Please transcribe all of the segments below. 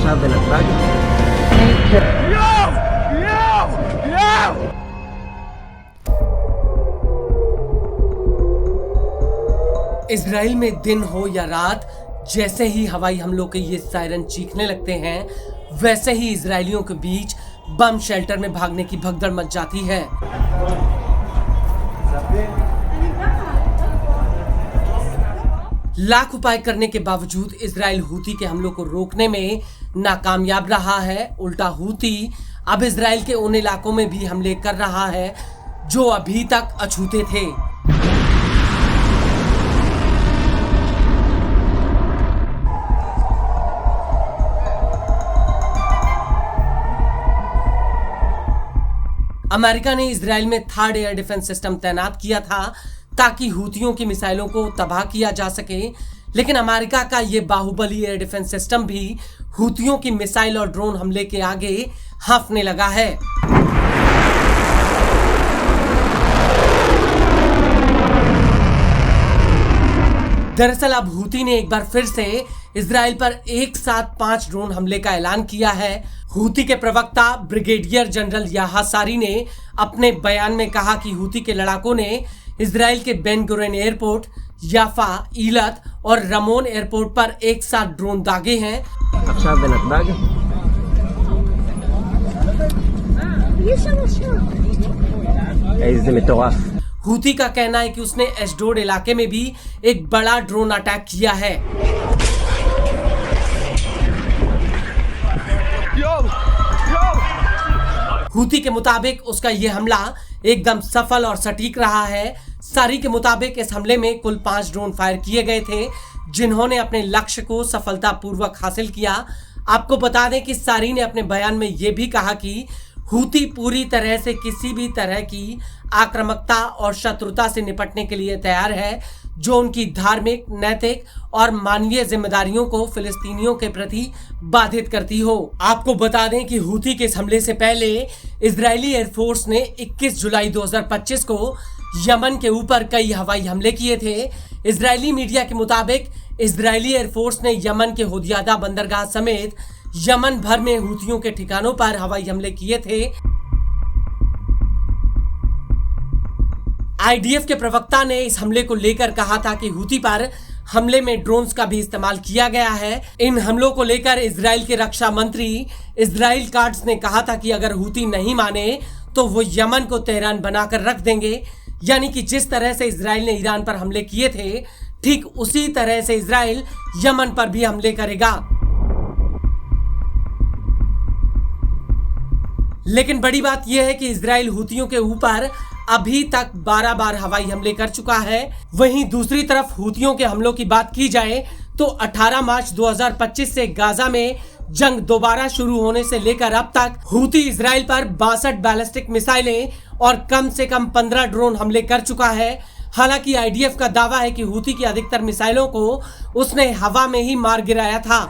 עכשיו בנתב"ג. Israel में दिन हो या रात, जैसे ही हवाई हमलों के ये सायरन चीखने लगते हैं, वैसे ही इजरायलियों के बीच बम शेल्टर में भागने की भगदड़ मच जाती है। लाख उपाय करने के बावजूद इजराइल हूती के हमलों को रोकने में नाकामयाब रहा है। उल्टा हूती अब इजराइल के उन इलाकों में भी हमले कर रहा है जो अभी तक अछूते थे। अमेरिका ने इजराइल में थर्ड एयर डिफेंस सिस्टम तैनात किया था ताकि हूतियों की मिसाइलों को तबाह किया जा सके, लेकिन अमेरिका का ये बाहुबली एयर डिफेंस सिस्टम भी हूतियों की मिसाइल और ड्रोन हमले के आगे हांफने लगा है। दरअसल अब हूती ने एक बार फिर से इजराइल पर एक साथ 5 ड्रोन हमले का ऐलान किया है। हूती के प्रवक्ता ब्रिगेडियर जनरल याहा सारी ने अपने बयान में कहा कि हूती के लड़ाकों ने इजराइल के बेन गुरेन एयरपोर्ट, याफा, ईलत और रमोन एयरपोर्ट पर एक साथ ड्रोन दागे हैं। עכשיו בנתב"ג. איזה מטורף. हूती का कहना है कि उसने एशडोड इलाके में भी एक बड़ा ड्रोन अटैक किया है। हूती के मुताबिक उसका यह हमला एकदम सफल और सटीक रहा है। सारी के मुताबिक इस हमले में कुल 5 ड्रोन फायर किए गए थे, जिन्होंने अपने लक्ष्य को सफलतापूर्वक हासिल किया। आपको बता दें कि सारी ने अपने बयान में यह भी कहा कि हूती पूरी तरह से किसी भी तरह की आक्रामकता और शत्रुता से निपटने के लिए तैयार है, जो उनकी धार्मिक, नैतिक और मानवीय जिम्मेदारियों को फिलिस्तीनियों के प्रति बाधित करती हो। आपको बता दें कि हूती के इस हमले से पहले इजरायली एयरफोर्स ने 21 जुलाई 2025 को यमन के ऊपर कई हवाई हमले किए थे। इजरायली मीडिया के मुताबिक इजरायली एयरफोर्स ने यमन के हुदियादा बंदरगाह समेत यमन भर में हूतियों के ठिकानों पर हवाई हमले किए थे। आईडीएफ के प्रवक्ता ने इस हमले को लेकर कहा था कि हूती पर हमले में ड्रोन्स का भी इस्तेमाल किया गया है। इन हमलों को लेकर इजराइल के रक्षा मंत्री इजराइल काट्स ने कहा था कि अगर हूती नहीं माने तो वो यमन को तेहरान बनाकर रख देंगे। यानी कि जिस तरह से इजराइल ने ईरान पर हमले किए थे, ठीक उसी तरह से इजराइल यमन पर भी हमले करेगा। लेकिन बड़ी बात यह है कि इजराइल हूतियों के ऊपर अभी तक 12 बार हवाई हमले कर चुका है। वहीं दूसरी तरफ हूतियों के हमलों की बात की जाए तो 18 मार्च 2025 से गाजा में जंग दोबारा शुरू होने से लेकर अब तक हूती इजराइल पर 62 बैलिस्टिक मिसाइलें और कम से कम 15 ड्रोन हमले कर चुका है। हालांकि आईडीएफ का दावा है कि हूती की अधिकतर मिसाइलों को उसने हवा में ही मार गिराया था।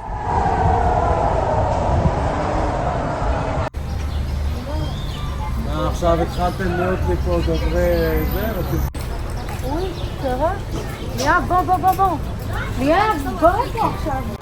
עכשיו התחלתם להיות לי פה דוברי זה, רוצים... אוי, קרה? ליאב, בוא. ליאב, בוא פה עכשיו.